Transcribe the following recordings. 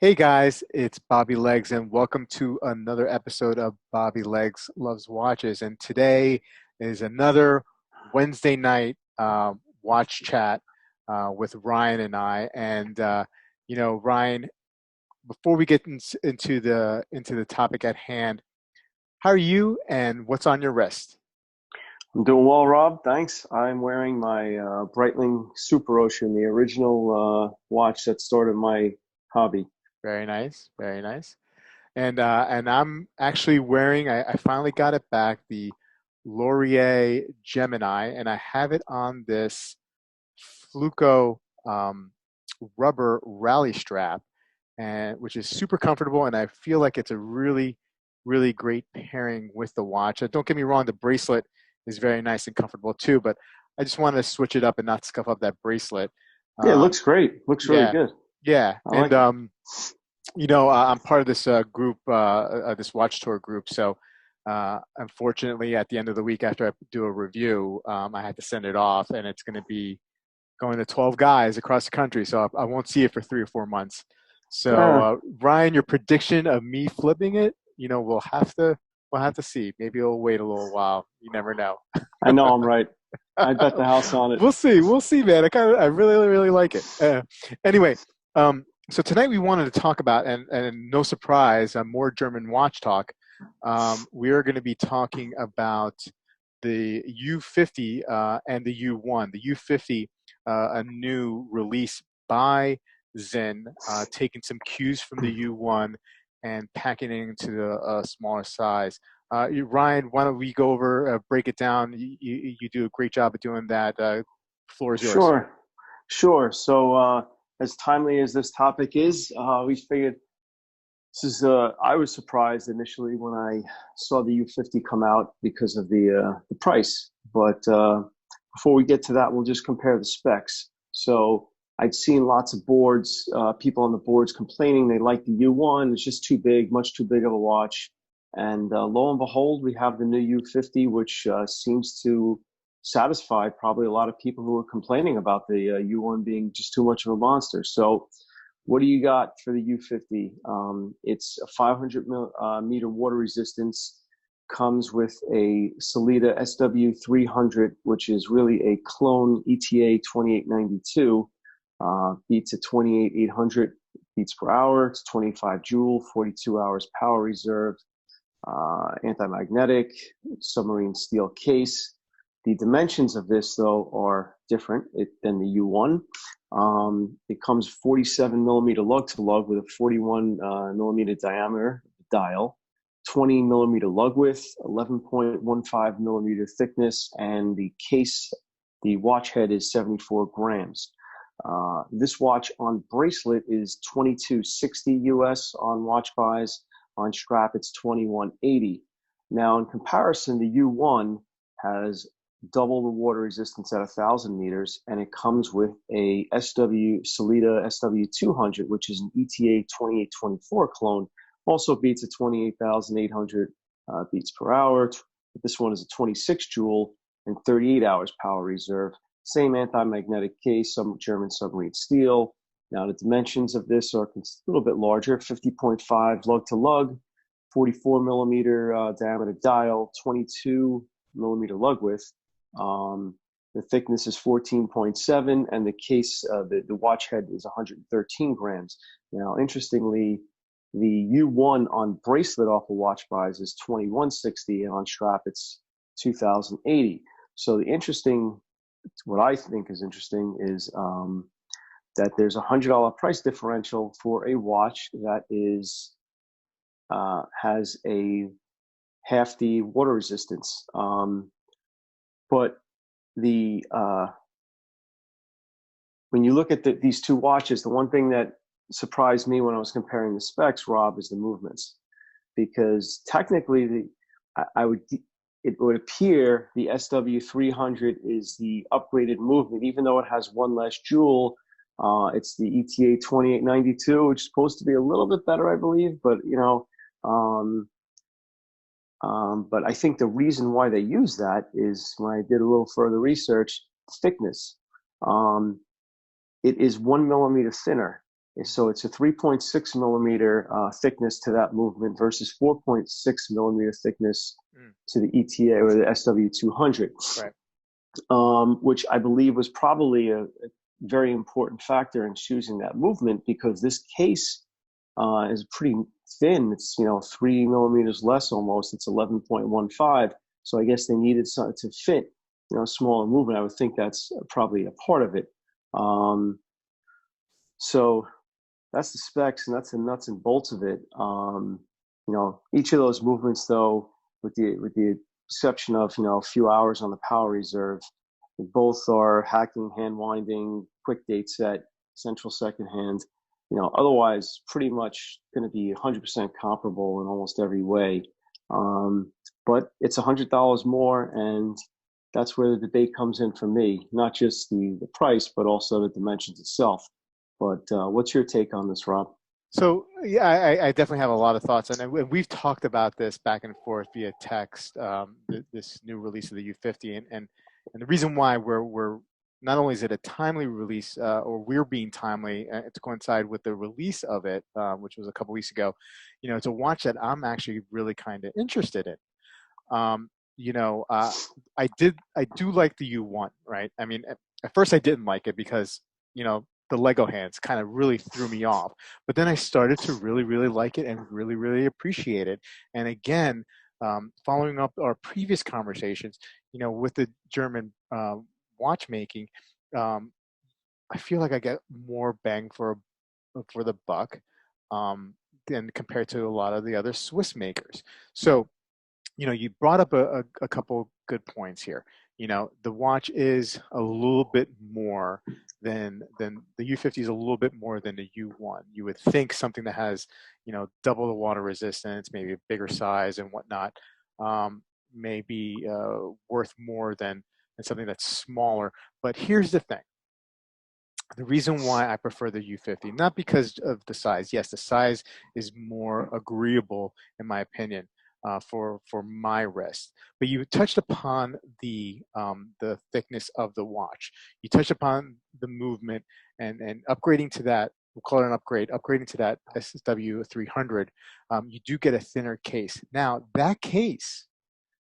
Hey guys, it's Bobby Legs, and welcome to another episode of Bobby Legs Loves Watches. And today is another Wednesday night watch chat with Ryan and I. And Ryan, before we get into the topic at hand, how are you, and what's on your wrist? I'm doing well, Rob. Thanks. I'm wearing my Breitling Super Ocean, the original watch that started my hobby. Very nice, very nice. And I'm actually wearing. I finally got it back, the Laurier Gemini, and I have it on this Fluco um, rubber rally strap, and which is super comfortable, and I feel like it's a really great pairing with the watch. Don't get me wrong, the bracelet is very nice and comfortable too, but I just wanted to switch it up and not scuff up that bracelet. Yeah, it Um, looks great. Looks really yeah, good. yeah, I and like it. I'm part of this group, this watch tour group. So, unfortunately, at the end of the week, after I do a review, I had to send it off, and it's going to be going to 12 guys across the country. So I won't see it for 3 or 4 months. So, Uh, Ryan, your prediction of me flipping it, we'll have to see. Maybe it'll wait a little while. You never know. I know I'm right. I bet the house on it. We'll see, man. I really like it. Anyway, so tonight we wanted to talk about, and no surprise, more German watch talk. We are going to be talking about the U50 and the U1. The U50, a new release by Zinn, taking some cues from the U1 and packing it into a smaller size. Ryan, why don't we go over, break it down? You do a great job of doing that. Floor is yours. Sure, sure. So, as timely as this topic is, we figured this is. I was surprised initially when I saw the U50 come out because of the price. But before we get to that, we'll just compare the specs. So I'd seen lots of boards, people on the boards complaining they like the U1. It's just too big, much too big of a watch. And lo and behold, we have the new U50, which seems to satisfy probably a lot of people who are complaining about the U1 being just too much of a monster. So what do you got for the U50? It's a 500 meter water resistance, comes with a Sellita SW300, which is really a clone ETA 2892, beats at 28,800 beats per hour. It's 25 joule, 42 hours power reserve, anti-magnetic, submarine steel case. The dimensions of this, though, are different than the U1. It comes 47 millimeter lug to lug with a 41 millimeter diameter dial, 20 millimeter lug width, 11.15 millimeter thickness, and the watch head is 74 grams. This watch on bracelet is 2260 US on watch buys. On strap, it's 2180. Now, in comparison, the U1 has double the water resistance at 1,000 meters, and it comes with a Sellita SW200, which is an ETA 2824 clone. Also beats at 28,800 beats per hour. This one is a 26 joule and 38 hours power reserve. Same anti-magnetic case, some German submarine steel. Now the dimensions of this are a little bit larger, 50.5 lug to lug, 44 millimeter diameter dial, 22 millimeter lug width. The thickness is 14.7, and the case, the watch head is 113 grams. Now, interestingly, the U1 on bracelet off of watch buys is 2160, and on strap it's 2080. So what I think is interesting is that there's $100 price differential for a watch that has a half the water resistance. But when you look at these two watches, the one thing that surprised me when I was comparing the specs, Rob, is the movements, because technically it would appear the SW300 is the upgraded movement, even though it has one less joule. It's the ETA 2892, which is supposed to be a little bit better, I believe, but but I think the reason why they use that is, when I did a little further research, thickness. It is 1 millimeter thinner So it's a 3.6 millimeter thickness to that movement versus 4.6 millimeter thickness Mm, to the ETA or the SW200, right. which I believe was probably a very important factor in choosing that movement because this case is pretty thin. It's 3 millimeters less almost. It's 11.15. So I guess they needed something to fit smaller movement. I would think that's probably a part of it. Um, so that's the specs and that's the nuts and bolts of it. Each of those movements, though, with the exception of a few hours on the power reserve, both are hacking, hand winding, quick date set, central second hand. Otherwise, pretty much going to be 100% comparable in almost every way. Um, but it's $100 more, and that's where the debate comes in for me. Not just the price, but also the dimensions itself. But what's your take on this, Rob? So yeah, I definitely have a lot of thoughts, and we've talked about this back and forth via text. This new release of the U50, and the reason why we're not only is it a timely release, or we're being timely to coincide with the release of it, which was a couple weeks ago. It's a watch that I'm actually really kind of interested in. Um, you know, uh, I do like the U1, right? I mean, at first I didn't like it because the Lego hands kind of really threw me off, but then I started to really really like it and really really appreciate it. And again, following up our previous conversations, with the German watchmaking, um, I feel like I get more bang for the buck, than compared to a lot of the other Swiss makers. So you brought up a couple good points here. The watch is a little bit more than the U50 is a little bit more than the U1. You would think something that has, double the water resistance, maybe a bigger size and whatnot, may be worth more than something that's smaller. But here's the thing. The reason why I prefer the U50, not because of the size. Yes, the size is more agreeable in my opinion, for my wrist. But you touched upon the thickness of the watch. You touched upon the movement and upgrading to that. We'll call it an upgrade. Upgrading to that SW 300, you do get a thinner case. Now that case,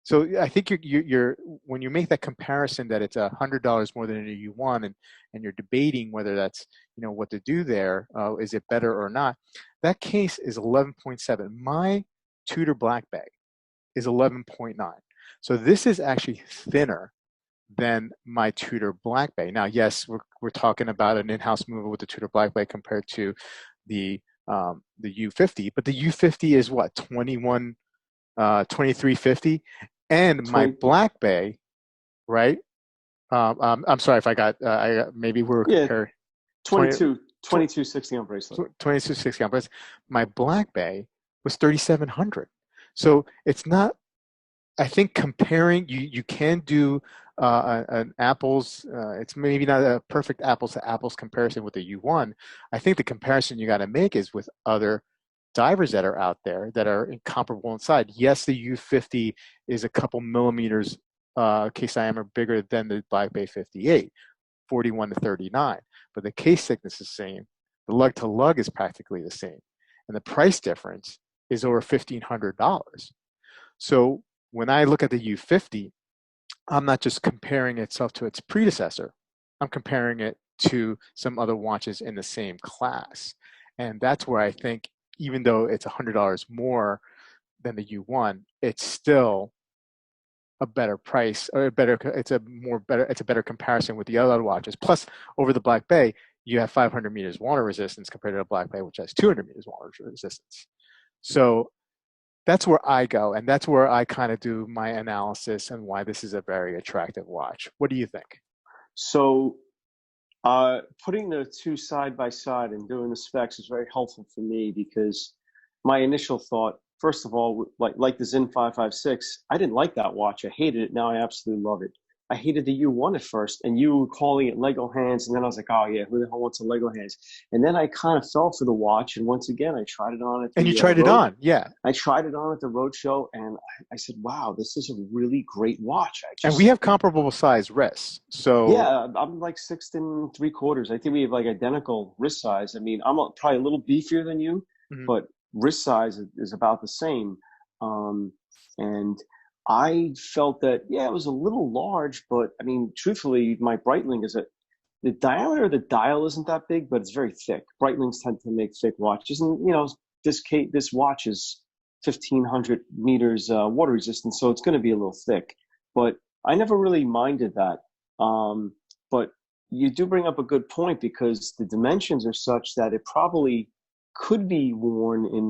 so I think you're when you make that comparison that it's $100 more than a U1, and you're debating whether that's what to do there, is it better or not? That case is 11.7. My Tudor Black Bay is 11.9. So this is actually thinner than my Tudor Black Bay. Now, yes, we're talking about an in-house mover with the Tudor Black Bay compared to the U50, but the U50 is what, 2350, and my 20, Black Bay, right? I'm sorry if I got, maybe we were yeah, comparing 20, 2260 on bracelet. 2260 compass. My Black Bay was 3700. So it's not, I think comparing, you can do an apples, it's maybe not a perfect apples to apples comparison with the U1. I think the comparison you got to make is with other divers that are out there that are comparable inside. Yes, the U50 is a couple millimeters case diameter bigger than the Black Bay 58, 41 to 39, but the case thickness is the same. The lug to lug is practically the same, and the price difference is over $1,500. So when I look at the U50, I'm not just comparing itself to its predecessor. I'm comparing it to some other watches in the same class. And that's where I think, even though it's $100 more than the U1, it's still a better price, or it's a better comparison with the other watches. Plus, over the Black Bay, you have 500 meters water resistance compared to the Black Bay, which has 200 meters water resistance. So that's where I go, and that's where I kind of do my analysis and why this is a very attractive watch. What do you think? So putting the two side by side and doing the specs is very helpful for me because my initial thought, first of all, like the Zinn 556, I didn't like that watch. I hated it. Now I absolutely love it. I hated the U1 at first, and you were calling it Lego hands, and then I was like, oh yeah, who the hell wants a Lego hands? And then I kind of fell for the watch, and once again, I tried it on at And you the tried it road. on, yeah. I tried it on at the road show, and I said, wow, this is a really great watch. I And we just have comparable size wrists. So, Yeah, I'm like 6'3". I think we have like identical wrist size. I mean, probably a little beefier than you, mhm, but wrist size is about the same. Um, and I felt that, yeah, it was a little large, but I mean, truthfully, my Breitling the diameter of the dial isn't that big, but it's very thick. Breitlings tend to make thick watches, and this watch is 1,500 meters water resistant, so it's going to be a little thick. But I never really minded that. Um, but you do bring up a good point because the dimensions are such that it probably could be worn in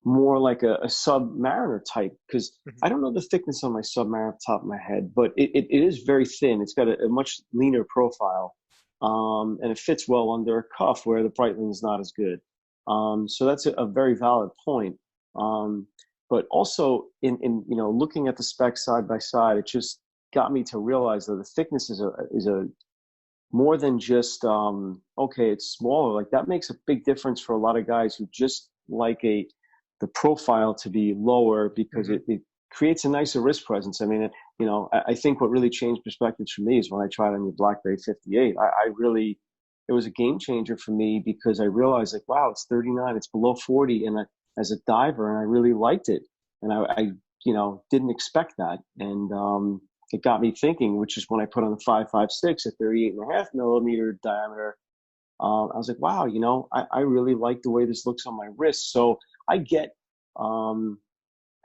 more like a Submariner type. Because mhm. I don't know the thickness on my Submariner off the top of my head, but it is very thin. It's got a much leaner profile, and it fits well under a cuff where the Breitling is not as good. So that's a very valid point. Um, but also in looking at the specs side by side, it just got me to realize that the thickness is a more than just okay, it's smaller. Like that makes a big difference for a lot of guys who just like the profile to be lower because Mhm. it creates a nicer wrist presence. I mean, I think what really changed perspectives for me is when I tried on the BlackBerry 58. I really it was a game changer for me because I realized like, wow, it's 39, it's below 40, and as a diver, and I really liked it, and I didn't expect that, and it got me thinking, which is when I put on the 5.56 at 38.5 millimeter diameter. I was like, wow, I really like the way this looks on my wrist. So I get um,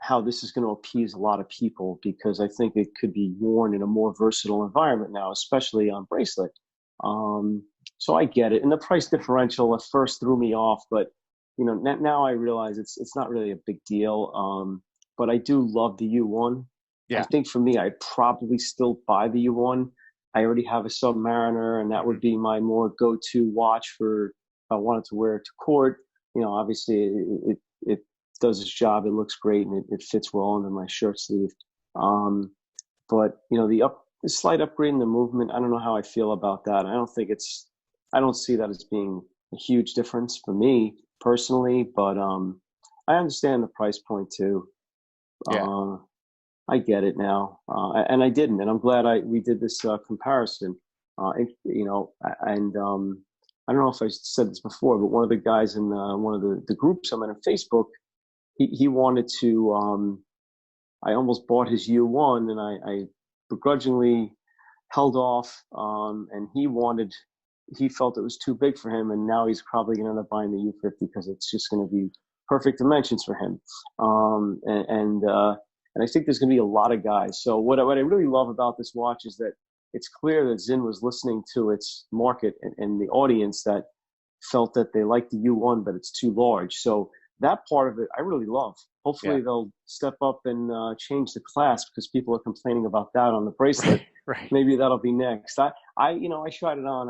how this is going to appease a lot of people because I think it could be worn in a more versatile environment now, especially on bracelet. Um, so I get it. And the price differential at first threw me off, but now I realize it's not really a big deal. But I do love the U1. I Yeah. think for me, I'd probably still buy the U1. I already have a Submariner, and that Mhm. would be my more go-to watch for if I wanted to wear it to court. Obviously it does its job. It looks great, and it fits well under my shirt sleeve. Um, but the slight upgrade in the movement, I don't know how I feel about that. I don't see that as being a huge difference for me personally. But I understand the price point too. Yeah. Uh, I get it now, and I didn't, and I'm glad we did this comparison. And I don't know if I said this before, but one of the guys in one of the groups I'm in on Facebook, he wanted to. I almost bought his U1, and I begrudgingly held off. And he felt it was too big for him, and now he's probably going to end up buying the U50 because it's just going to be perfect dimensions for him. And I think there's going to be a lot of guys. So what I really love about this watch is that it's clear that Zinn was listening to its market and the audience that felt that they liked the U1, but it's too large. So that part of it, I really love. Yeah. Hopefully they'll step up and change the class because people are complaining about that on the Right. bracelet. Right. Maybe that'll be next. I tried it on.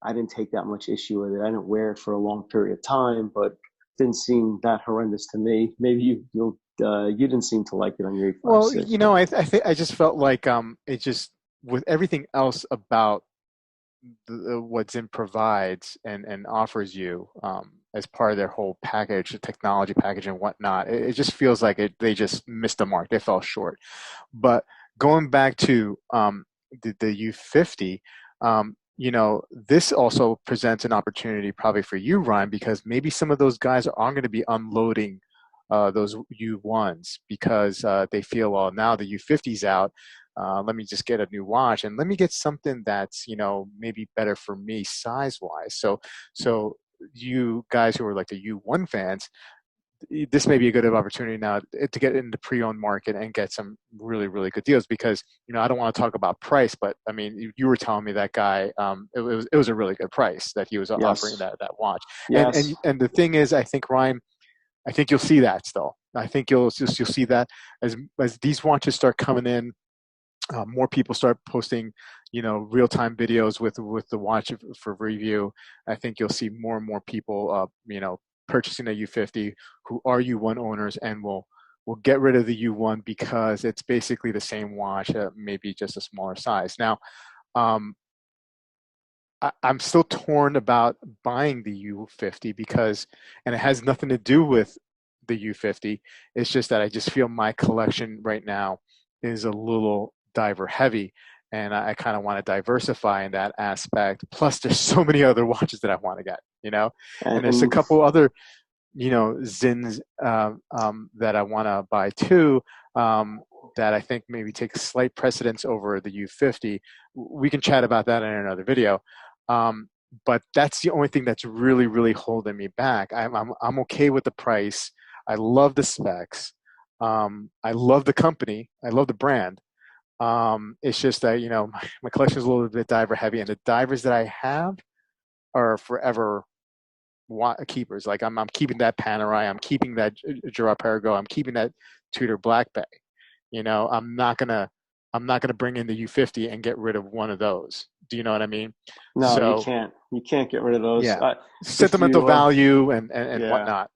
I didn't take that much issue with it. I didn't wear it for a long period of time, but it didn't seem that horrendous to me. Maybe you didn't seem to like it on your Well, 856. I think I just felt like it just with everything else about what Zim provides and offers you as part of their whole package, the technology package and whatnot, it just feels like they just missed the mark. They fell short. But going back to the U50, this also presents an opportunity probably for you, Ryan, because maybe some of those guys aren't going to be unloading those U1s because they feel, well, now the U50's out. Let me just get a new watch and let me get something that's maybe better for me size wise. So you guys who are like the U1 fans, this may be a good opportunity now to get in the pre-owned market and get some really, really good deals because, I don't want to talk about price, but I mean, you were telling me that guy, it was a really good price that he was offering Yes, that watch. And, yes, and, and the thing is, I think Ryan, I think you'll see that still. I think you'll see that as these watches start coming in, more people start posting, real-time videos with the watch for review. I think you'll see more and more people, purchasing a U50 who are U1 owners and will we'll get rid of the U1 because it's basically the same watch, maybe just a smaller size. Now, um, I'm still torn about buying the U50 because, and it has nothing to do with the U50. It's just that I just feel my collection right now is a little diver heavy, and I kind of want to diversify in that aspect. Plus, there's so many other watches that I want to get, and there's a And couple other, Zinns that I want to buy too. Um, that I think maybe take slight precedence over the U50. We can chat about that in another video. Um, but that's the only thing that's really, really holding me back. I'm okay with the price. I love the specs. I love the company. I love the brand. It's just that, my collection is a little bit diver heavy, and the divers that I have are forever keepers. Like I'm keeping that Panerai. I'm keeping that Girard Perregaux. I'm keeping that Tudor Black Bay. I'm not gonna bring in the U50 and get rid of one of those. Do you know what I mean? no, you So can't. You can't get rid of those. yeah, If sentimental you, value and yeah, whatnot.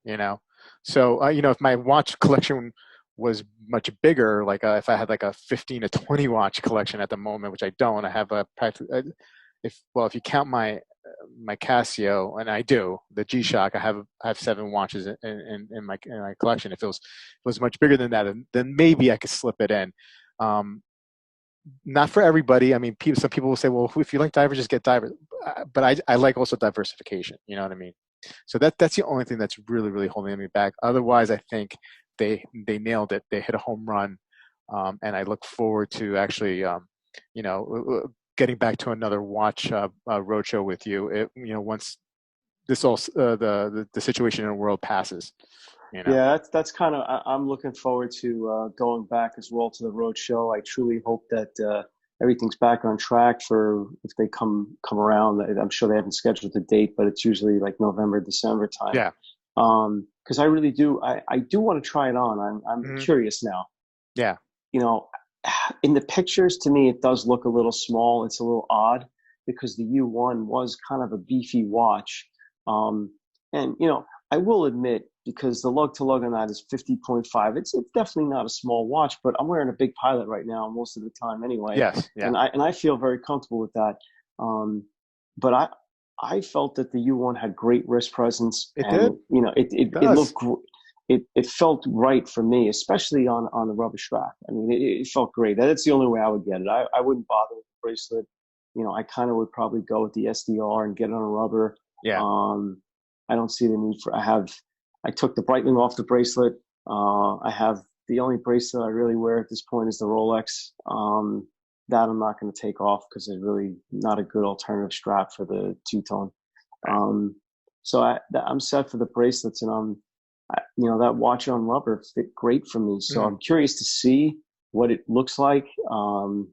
So if my watch collection was much bigger, like if I had like a 15 to 20 watch collection at the moment, which I don't, I have a practically, if you count my Casio, and I do the G-Shock, I have 7 watches in my collection. If it was much bigger than that, then maybe I could slip it in. Um, Not for everybody. I mean, some people will say, well, if you like divers, just get divers. But I like also diversification. You know what I mean? So that's the only thing that's really, really holding me back. Otherwise, I think they nailed it. They hit a home run, and I look forward to actually, you know, getting back to another watch roadshow with you. Once this all the situation in the world passes. You know. yeah. That's kind of. I'm looking forward to going back as well to the road show. I truly hope that everything's back on track for if they come around. I'm sure they haven't scheduled a date, but it's usually like November, December time. Yeah. Because I really do. I do want to try it on. I'm Hmm. curious now. Yeah. You know, in the pictures, to me, it does look a little small. It's a little odd because the U1 was kind of a beefy watch. Um, and, I will admit, because the lug to lug on that is 50.5, it's definitely not a small watch, but I'm wearing a big Pilot right now most of the time anyway. Yes. Yeah. And I feel very comfortable with that. Um, but I felt that the U1 had great wrist presence, It did. and it Does. looked it felt right for me, especially on the rubber strap. I mean, it felt great. That's the only way I would get it. I wouldn't bother with the bracelet. I kind of would probably go with the SDR and get it on a rubber. Yeah. Um, I don't see the need for. I took the Breitling off the bracelet. I have the only bracelet I really wear at this point is the Rolex. That I'm not going to take off because it's really not a good alternative strap for the two-tone. Right. Um, so I'm set for the bracelets, and that watch on rubber fit great for me. So Mm. I'm curious to see what it looks like on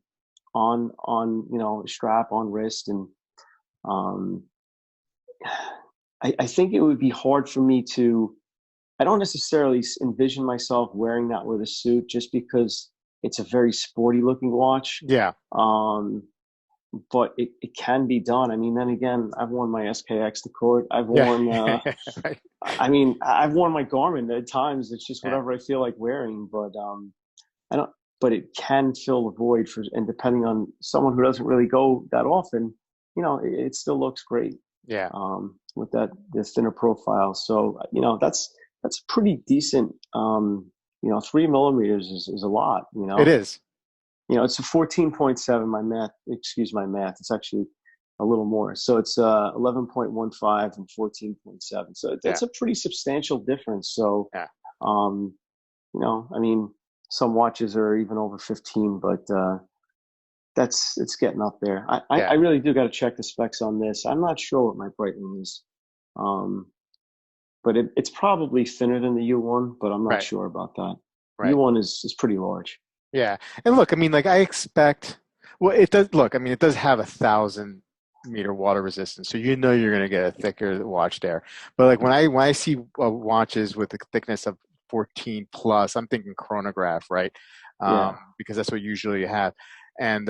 strap on wrist, and um, I think it would be hard for me to. I don't necessarily envision myself wearing that with a suit, just because it's a very sporty looking watch. Yeah. Um, but it can be done. I mean, then again, I've worn my SKX to court. I've Yeah. worn Right. I mean, I've worn my Garmin at times. It's just Yeah. whatever I feel like wearing. But I don't. But it can fill the void and depending on someone who doesn't really go that often, it still looks great Yeah. with the thinner profile. So that's pretty decent. 3 millimeters is a lot. It is. It's a 14.7. My math, excuse my math. It's actually a little more. So it's 11.15 and 14.7. So Yeah. it's a pretty substantial difference. So, Yeah. um, I mean, some watches are even over 15, but it's getting up there. Yeah. I really do got to check the specs on this. I'm not sure what my Breitling is, um, but it's probably thinner than the U1, but I'm not Right. sure about that. Right. U1 is pretty large. Yeah. And look, I mean, like I expect. Well, it does. Look, I mean, it does have 1,000 meter water resistance, so you're going to get a thicker watch there. But like when I see watches with a thickness of 14 plus, I'm thinking chronograph, right? Yeah. Because that's what usually you have, and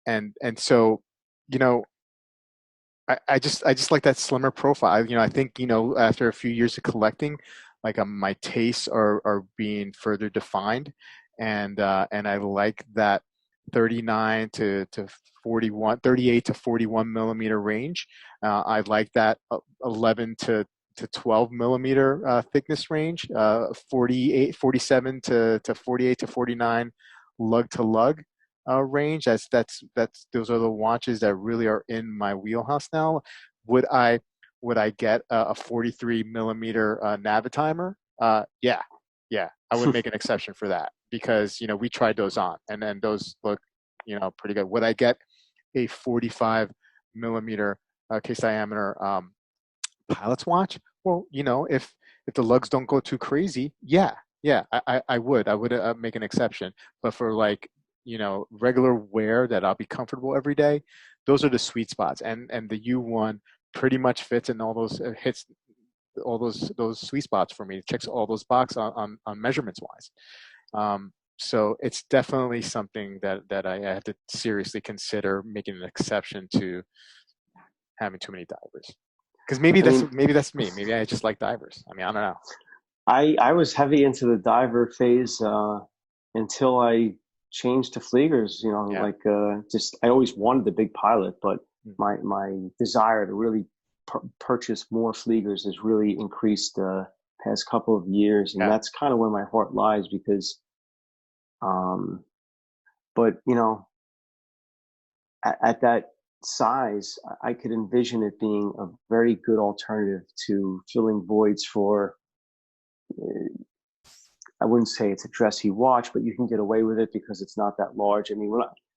and so you know I just like that slimmer profile. I think after a few years of collecting, my tastes are being further defined, and I like that 39 to 41, 38 to 41 millimeter range. I like that 11 to 12 millimeter thickness range, 48, 47 to 48 to 49 lug to lug range. That's those are the watches that really are in my wheelhouse now. Would I would I get a 43 millimeter Navitimer? Yeah, yeah, I would make an exception for that because we tried those on and then those look pretty good. Would I get a 45 millimeter case diameter pilot's watch? Well, if the lugs don't go too crazy, yeah, yeah, I would make an exception. But for regular wear that I'll be comfortable every day, those are the sweet spots. And the U1 pretty much fits in all those hits all those sweet spots for me. It checks all those boxes on measurements wise. So it's definitely something that I have to seriously consider making an exception to having too many divers. Because I mean, maybe that's me. Maybe I just like divers. I mean, I don't know. I was heavy into the diver phase until I changed to Fliegers. Yeah. Just I always wanted the big pilot, but Mm. my desire to really purchase more Fliegers has really increased past couple of years, and Yeah. that's kind of where my heart lies because, um, but at that size, I could envision it being a very good alternative to filling voids for. I wouldn't say it's a dressy watch, but you can get away with it because it's not that large. I mean,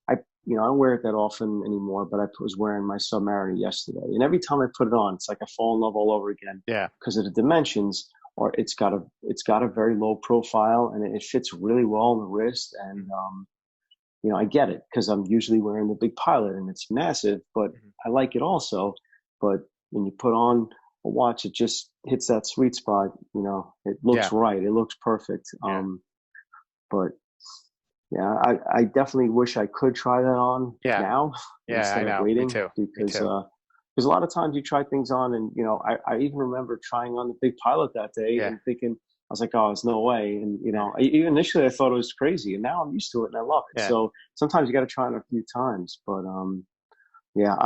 I don't wear it that often anymore, but I was wearing my Submariner yesterday, and every time I put it on, it's like I fall in love all over again Yeah. because of the dimensions. Or it's got a very low profile, and it fits really well on the wrist. And I get it because I'm usually wearing the big pilot, and it's massive, but Mhm. I like it also. But when you put on a watch, it just hits that sweet spot. It Yeah. looks right. It looks perfect. Yeah. But yeah, I definitely wish I could try that on Yeah. now Yeah. I instead of know. Me waiting too. Me because too. a lot of times you try things on and I even remember trying on the big pilot that day Yeah. and thinking I was like, oh, there's no way. And Yeah. even initially I thought it was crazy, and now I'm used to it and I love it. Yeah. So sometimes you got to try it a few times, but yeah,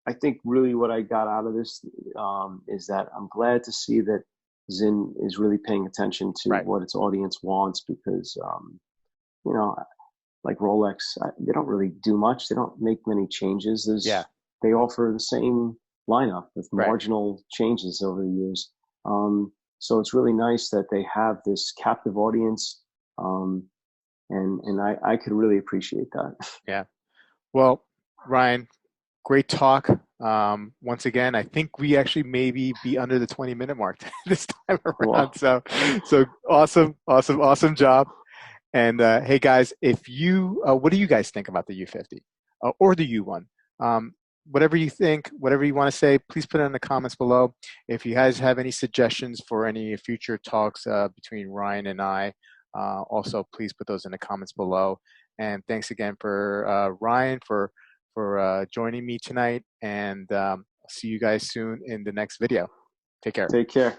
I think really what I got out of this is that I'm glad to see that Zinn is really paying attention to Right. what its audience wants because you know, like Rolex, they don't really do much. They don't make many changes. Yeah. They offer the same lineup with Right. marginal changes over the years. So it's really nice that they have this captive audience, um, and I could really appreciate that. Yeah. Well, Ryan, great talk. Once again, I think we actually maybe be under the 20-minute mark this time around. Cool. So awesome, awesome, awesome job. And hey, guys, if what do you guys think about the U50 or the U1? Um, whatever you think, whatever you want to say, please put it in the comments below. If you guys have any suggestions for any future talks between Ryan and I, also please put those in the comments below. And thanks again for Ryan for joining me tonight. And I'll see you guys soon in the next video. Take care. Take care.